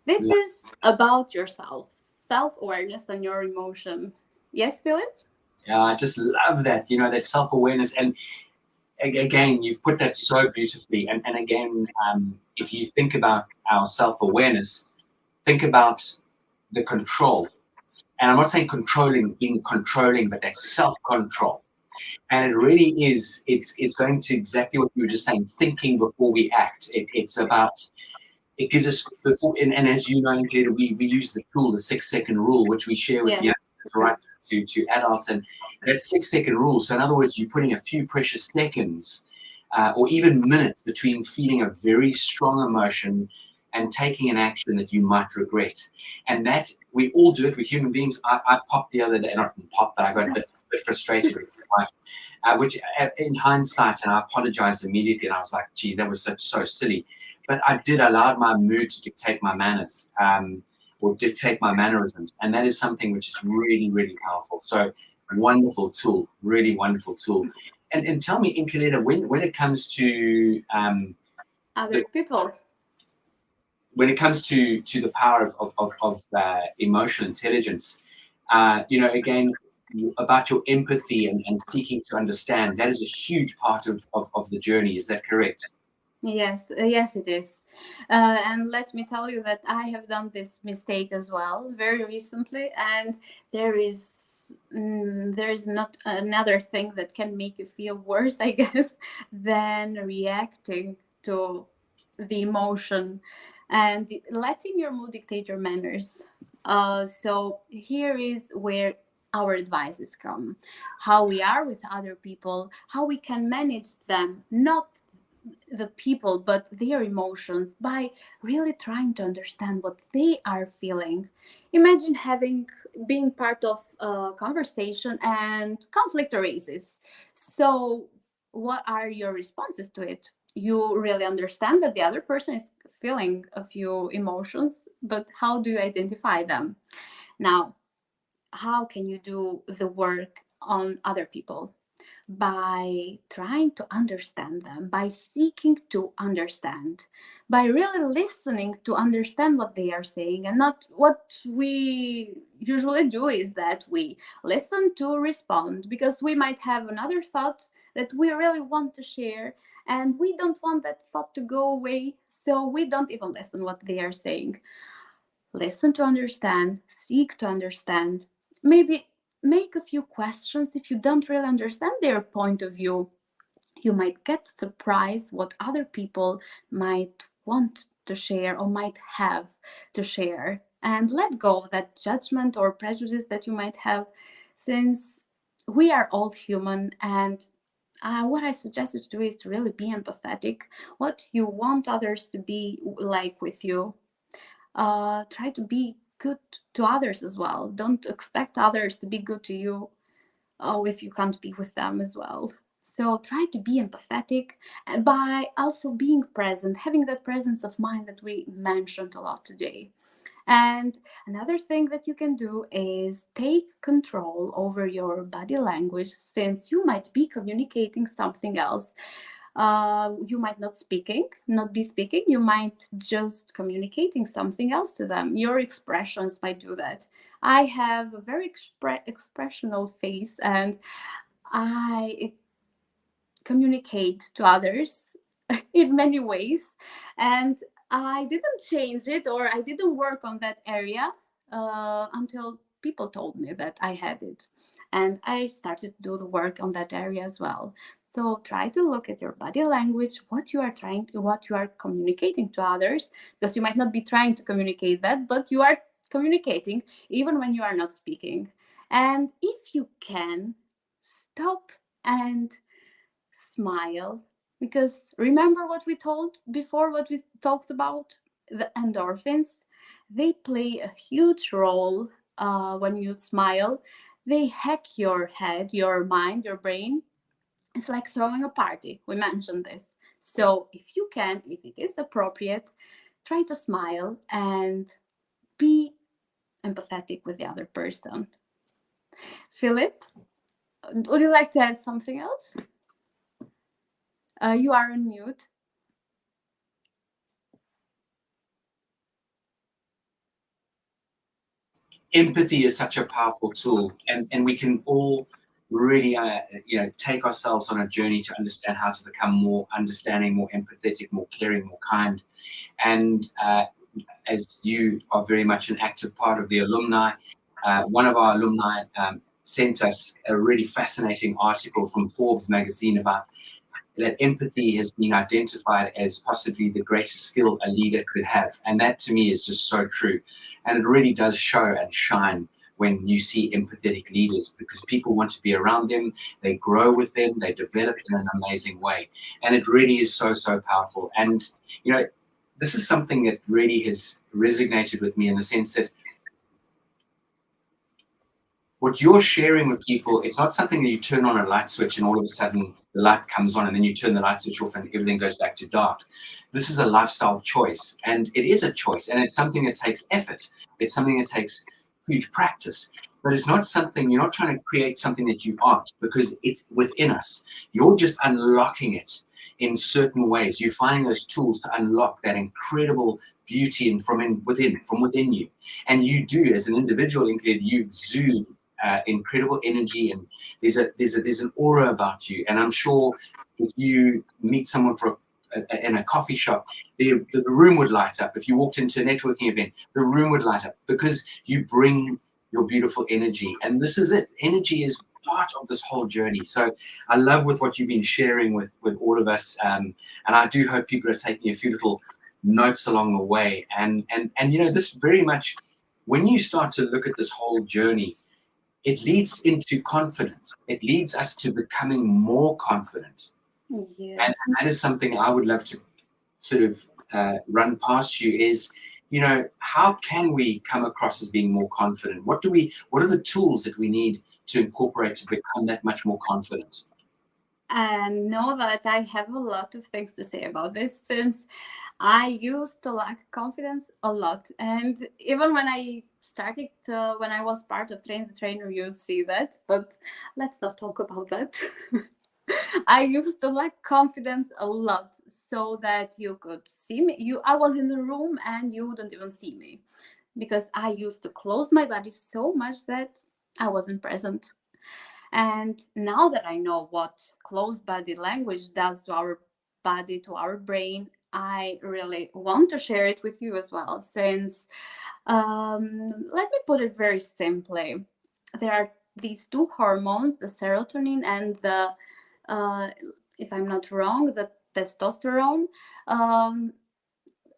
This is about yourself, self-awareness on your emotion. Yes, Philip? Yeah, I just love that, that self-awareness. And again, you've put that so beautifully. And again, if you think about our self-awareness, think about the control. And I'm not saying being controlling, but that self-control. And it really is, it's going to exactly what you were just saying, thinking before we act. It's about, it gives us before, and as you know, Enkeleda, we use the tool, the 6-second rule, which we share with you, right, to adults. And that 6-second rule, so in other words, you're putting a few precious seconds or even minutes between feeling a very strong emotion and taking an action that you might regret. And that, we all do it, we're human beings. I popped the other day, not popped, but I got a bit frustrated with my wife, which in hindsight, and I apologized immediately, and I was like, gee, that was so silly. But I did allow my mood to dictate my manners, or dictate my mannerisms. And that is something which is really, really powerful. So wonderful tool, really wonderful tool. And tell me, Enkeleda, when it comes to Other people. when it comes to the power of emotional intelligence, again, about your empathy and seeking to understand, that is a huge part of the journey. Is that correct? Yes, yes, it is. And let me tell you that I have done this mistake as well very recently, and there is not another thing that can make you feel worse, I guess, than reacting to the emotion and letting your mood dictate your manners. So here is where our advices come: how we are with other people, how we can manage them, not the people but their emotions, by really trying to understand what they are feeling. Imagine being part of a conversation and conflict arises. So what are your responses to it? You really understand that the other person is feeling a few emotions, but how do you identify them? Now, how can you do the work on other people? By trying to understand them, by seeking to understand, by really listening to understand what they are saying. And not what we usually do is that we listen to respond, because we might have another thought that we really want to share, and we don't want that thought to go away, so we don't even listen what they are saying. Listen to understand, seek to understand, maybe make a few questions if you don't really understand their point of view. You might get surprised what other people might want to share or might have to share, and let go of that judgment or prejudice that you might have, since we are all human, and what I suggest you to do is to really be empathetic. What you want others to be like with you. Try to be good to others as well. Don't expect others to be good to you if you can't be with them as well. So try to be empathetic by also being present, having that presence of mind that we mentioned a lot today. And another thing that you can do is take control over your body language, since you might be communicating something else. You might not be speaking, you might just communicating something else to them. Your expressions might do that. I have a very expressional face, and I communicate to others in many ways, and I didn't change it, or I didn't work on that area until people told me that I had it, and I started to do the work on that area as well. So try to look at your body language, what you are communicating to others, because you might not be trying to communicate that, but you are communicating even when you are not speaking. And if you can, stop and smile, because remember what we told before, what we talked about, the endorphins, they play a huge role when you smile. They hack your head, your mind, your brain. It's like throwing a party. We mentioned this. So if you can, if it is appropriate, try to smile and be empathetic with the other person. Philip, would you like to add something else? You are on mute. Empathy is such a powerful tool, and we can all really take ourselves on a journey to understand how to become more understanding, more empathetic, more caring, more kind. And as you are very much an active part of the alumni, one of our alumni sent us a really fascinating article from Forbes magazine about that empathy has been identified as possibly the greatest skill a leader could have. And that to me is just so true. And it really does show and shine when you see empathetic leaders, because people want to be around them, they grow with them, they develop in an amazing way. And it really is so, so powerful. And, this is something that really has resonated with me in the sense that what you're sharing with people, it's not something that you turn on a light switch and all of a sudden the light comes on and then you turn the light switch off and everything goes back to dark. This is a lifestyle choice, and it is a choice, and it's something that takes effort. It's something that takes huge practice, but it's not something, you're not trying to create something that you aren't, because it's within us. You're just unlocking it in certain ways. You're finding those tools to unlock that incredible beauty and from within you. And you do, as an individual, you exude incredible energy, and there's an aura about you. And I'm sure if you meet someone in a coffee shop, the room would light up. If you walked into a networking event, the room would light up, because you bring your beautiful energy. And this is it. Energy is part of this whole journey. So I love with what you've been sharing with all of us, and I do hope people are taking a few little notes along the way. And this very much, when you start to look at this whole journey, it leads into confidence. It leads us to becoming more confident. Yes. And that is something I would love to sort of run past you is, how can we come across as being more confident? What are the tools that we need to incorporate to become that much more confident? And know that I have a lot of things to say about this, since I used to lack confidence a lot. And even when I started, when I was part of Train the Trainer, you'd see that. But let's not talk about that. I used to lack confidence a lot, so that you could see me. I was in the room and you wouldn't even see me, because I used to close my body so much that I wasn't present. And now that I know what closed body language does to our body, to our brain, I really want to share it with you as well, since let me put it very simply. There are these two hormones, the serotonin and the, if I'm not wrong, the testosterone.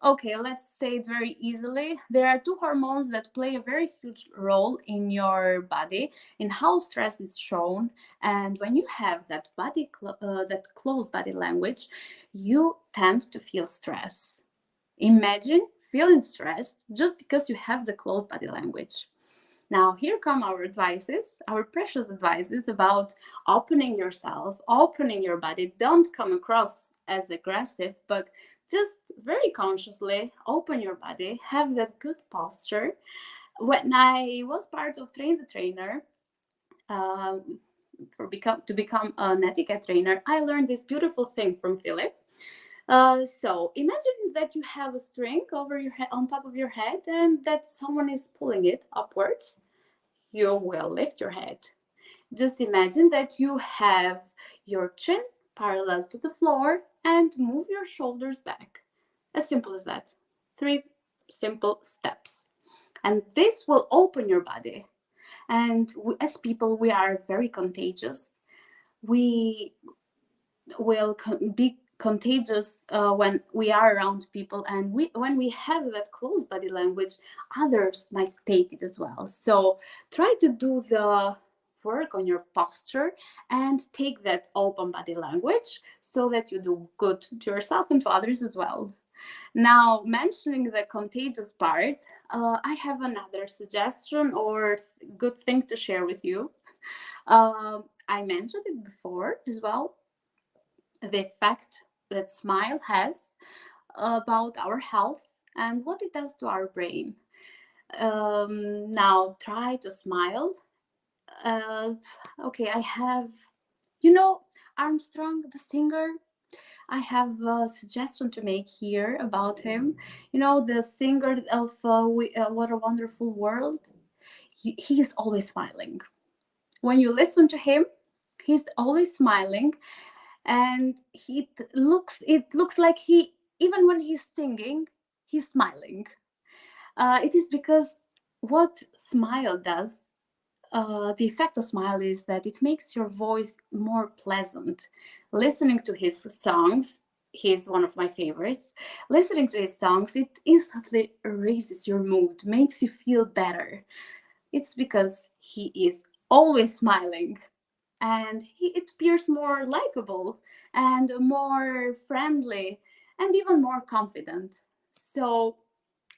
Okay, let's say it very easily. There are two hormones that play a very huge role in your body, in how stress is shown. And when you have that that close body language, you tend to feel stress. Imagine feeling stressed just because you have the close body language. Now, here come our advices, our precious advices about opening yourself, opening your body. Don't come across as aggressive, but just very consciously open your body, have that good posture. When I was part of Train the Trainer, to become an etiquette trainer, I learned this beautiful thing from Philip. So imagine that you have a string over your head, on top of your head, and that someone is pulling it upwards. You will lift your head. Just imagine that you have your chin parallel to the floor and move your shoulders back. As simple as that. 3 simple steps. And this will open your body. And as people, we are very contagious. We will be contagious when we are around people, and when we have that close body language, others might take it as well. So try to do the work on your posture and take that open body language so that you do good to yourself and to others as well. Now, mentioning the contagious part, I have another suggestion or good thing to share with you. I mentioned it before as well, the effect that smile has about our health and what it does to our brain. Now, try to smile. Uh, okay, I have, Armstrong, the singer. I have a suggestion to make here about him. The singer of What a Wonderful World. He is always smiling. When you listen to him, he's always smiling, and it looks like he, even when he's singing, he's smiling. It is because what smile does, the effect of smile is that it makes your voice more pleasant. Listening to his songs, he's one of my favorites. Listening to his songs, it instantly raises your mood, makes you feel better. It's because he is always smiling, and it appears more likable and more friendly and even more confident. So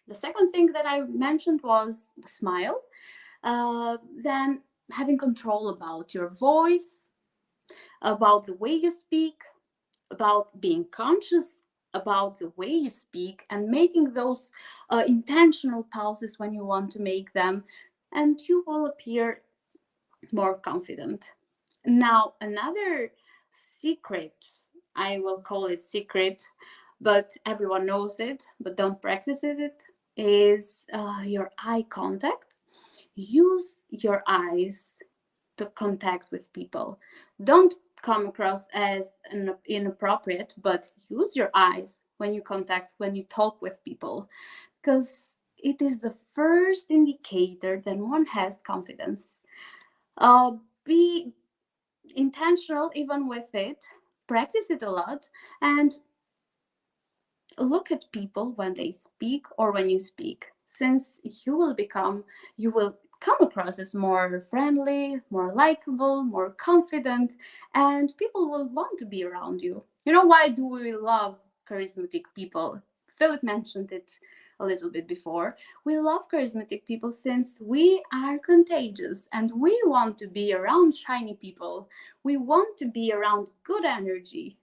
the second thing that I mentioned was smile. Then having control about your voice, about the way you speak, about being conscious about the way you speak and making those intentional pauses when you want to make them, and you will appear more confident. Now, another secret, I will call it secret, but everyone knows it, but don't practice it, is your eye contact. Use your eyes to contact with people. Don't come across as inappropriate, but use your eyes when you talk with people, because it is the first indicator that one has confidence. Be intentional even with it, practice it a lot, and look at people when they speak or when you speak, since you will come across as more friendly, more likable, more confident, and people will want to be around you. Why do we love charismatic people? Philip mentioned it a little bit before. We love charismatic people since we are contagious and we want to be around shiny people. We want to be around good energy.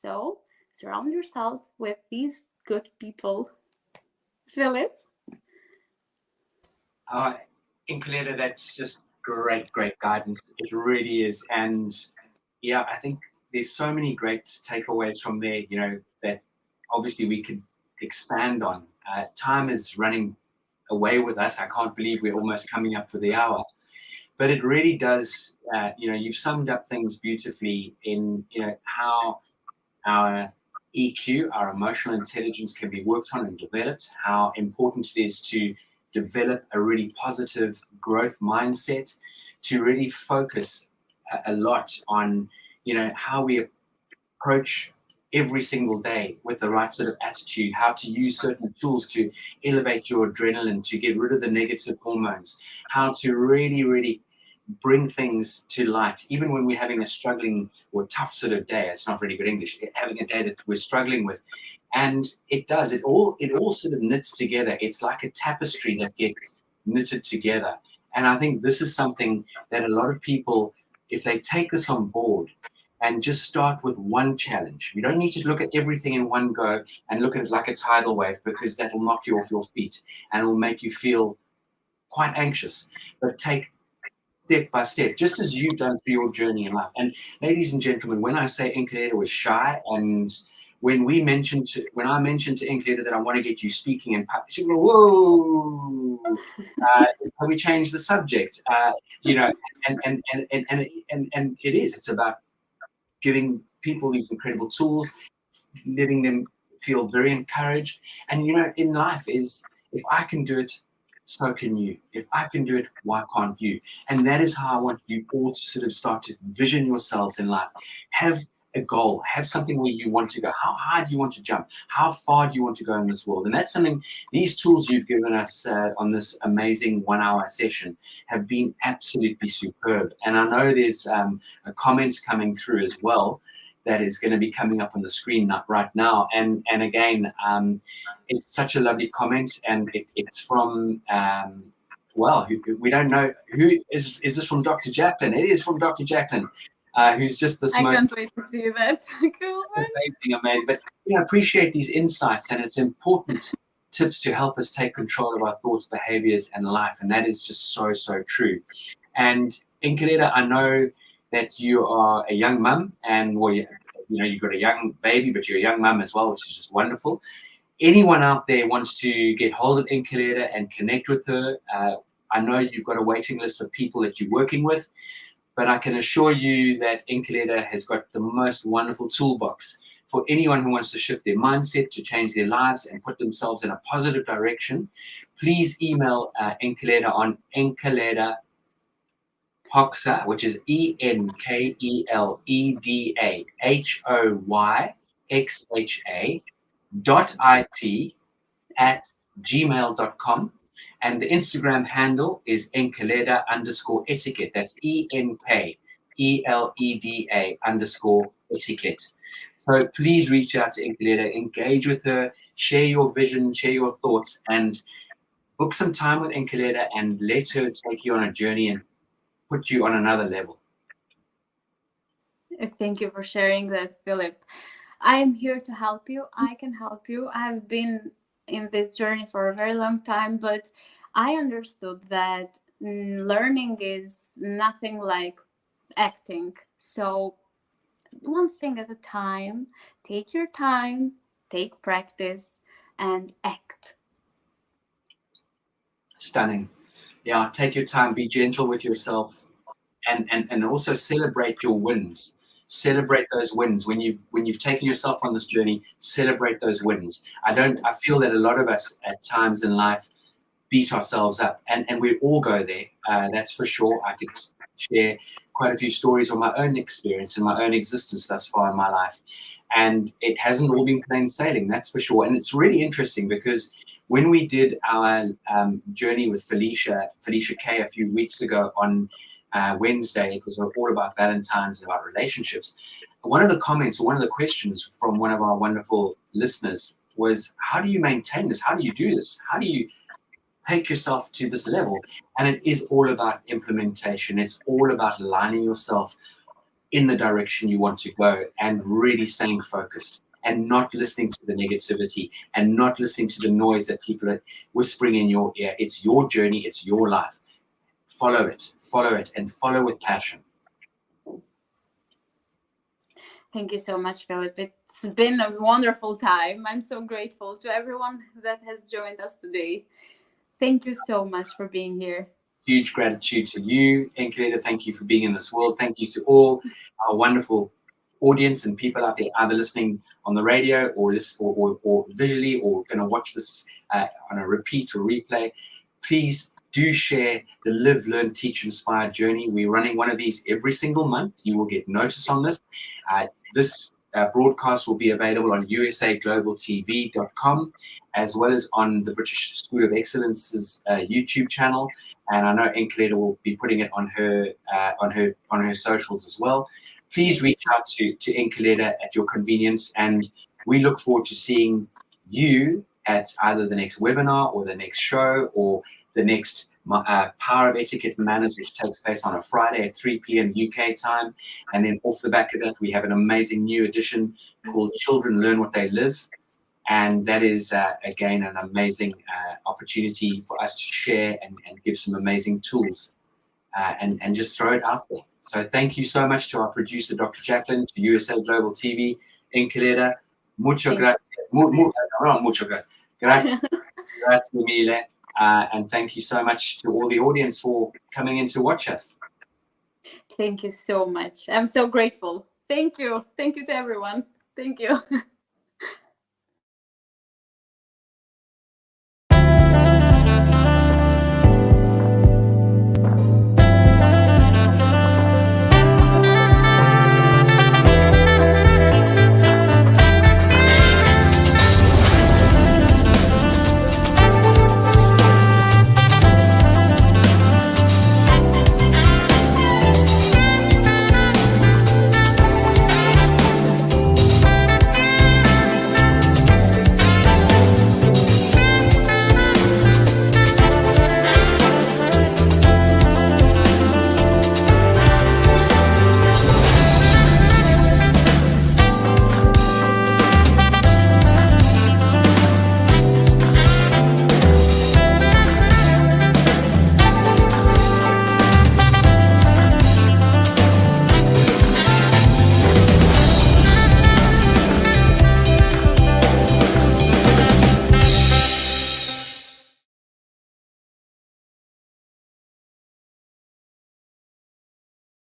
So surround yourself with these good people. Philip? Enkeleda, that's just great guidance. It really is. And yeah, I think there's so many great takeaways from there, that obviously we could expand on. Time is running away with us. I can't believe we're almost coming up for the hour. But it really does, you've summed up things beautifully in, how our EQ, our emotional intelligence, can be worked on and developed, how important it is to develop a really positive growth mindset, to really focus a lot on, how we approach every single day with the right sort of attitude, how to use certain tools to elevate your adrenaline, to get rid of the negative hormones, how to really, really bring things to light, even when we're having a struggling or tough sort of day. It's not really good English, having a day that we're struggling with. And it all sort of knits together. It's like a tapestry that gets knitted together. And I think this is something that a lot of people, if they take this on board and just start with one challenge, you don't need to look at everything in one go and look at it like a tidal wave, because that will knock you off your feet and it will make you feel quite anxious. But take step by step, just as you've done through your journey in life. And ladies and gentlemen, when I say Enkeleda was shy, and when I mentioned to Enkeleda that I want to get you speaking in public, she go, whoa, can we change the subject? You know, and it's about giving people these incredible tools, letting them feel very encouraged. And you know, in life is, if I can do it, so can you. If I can do it, why can't you? And that is how I want you all to sort of start to vision yourselves in life. Have a goal, have something where you want to go. How high do you want to jump? How far do you want to go in this world? And that's something, these tools you've given us on this amazing 1 hour session have been absolutely superb. And I know there's a comment coming through as well that is going to be coming up on the screen right now. And again, it's such a lovely comment, and it's from, we don't know who is this from. Dr. Jacqueline. It is from Dr. Jacqueline, who's just this I can't wait to see that. Cool. amazing. But I appreciate these insights, and it's important tips to help us take control of our thoughts, behaviors, and life. And that is just so, so true. And Enkeleda, I know that you are a young mum, and you've got a young baby, but you're a young mum as well, which is just wonderful. Anyone out there wants to get hold of Enkeleda and connect with her, I know you've got a waiting list of people that you're working with, but I can assure you that Enkeleda has got the most wonderful toolbox for anyone who wants to shift their mindset, to change their lives and put themselves in a positive direction. Please email Enkeleda on Enkeleda Hoxha, which is ENKELEDAHOYXHA.IT@gmail.com. And the Instagram handle is Enkeleda_etiquette. That's ENKELEDA_etiquette. So please reach out to Enkeleda, engage with her, share your vision, share your thoughts, and book some time with Enkeleda and let her take you on a journey and put you on another level. Thank you for sharing that, Philip. I'm here to help you. I can help you. I've been in this journey for a very long time, but I understood that learning is nothing like acting. So one thing at a time, take your time, take practice, and act. Stunning. Yeah, take your time, be gentle with yourself, and also celebrate your wins. Celebrate those wins. When you've taken yourself on this journey, celebrate those wins. I feel that a lot of us at times in life beat ourselves up, and we all go there. That's for sure. I could share quite a few stories on my own experience and my own existence thus far in my life, and it hasn't all been plain sailing, that's for sure. And it's really interesting because when we did our journey with Felicia K a few weeks ago on Wednesday, it was all about Valentine's and about relationships. One of the comments, or one of the questions from one of our wonderful listeners was, how do you maintain this? How do you do this? How do you take yourself to this level? And it is all about implementation. It's all about aligning yourself in the direction you want to go and really staying focused and not listening to the negativity and not listening to the noise that people are whispering in your ear. It's your journey. It's your life. Follow it, and follow with passion. Thank you so much, Philip. It's been a wonderful time. I'm so grateful to everyone that has joined us today. Thank you so much for being here. Huge gratitude to you, Enkeleda. Thank you for being in this world. Thank you to all our wonderful audience and people out there, either listening on the radio or visually, or going to watch this on a repeat or replay. Please do share the Live, Learn, Teach, Inspire journey. We're running one of these every single month. You will get notice on this. This broadcast will be available on usaglobaltv.com, as well as on the British School of Excellence's YouTube channel. And I know Enkeleda will be putting it on her socials as well. Please reach out to Enkeleda at your convenience, and we look forward to seeing you at either the next webinar or the next show or the next Power of Etiquette Manners, which takes place on a Friday at 3 p.m. UK time. And then off the back of that, we have an amazing new edition called Children Learn What They Live. And that is, again, an amazing opportunity for us to share and give some amazing tools and just throw it out there. So thank you so much to our producer, Dr. Jacqueline, to USA Global TV, Enkeleda. Mucho grazie. Mucho grazie. Grazie mille. And thank you so much to all the audience for coming in to watch us. Thank you so much. I'm so grateful. Thank you. Thank you to everyone. Thank you.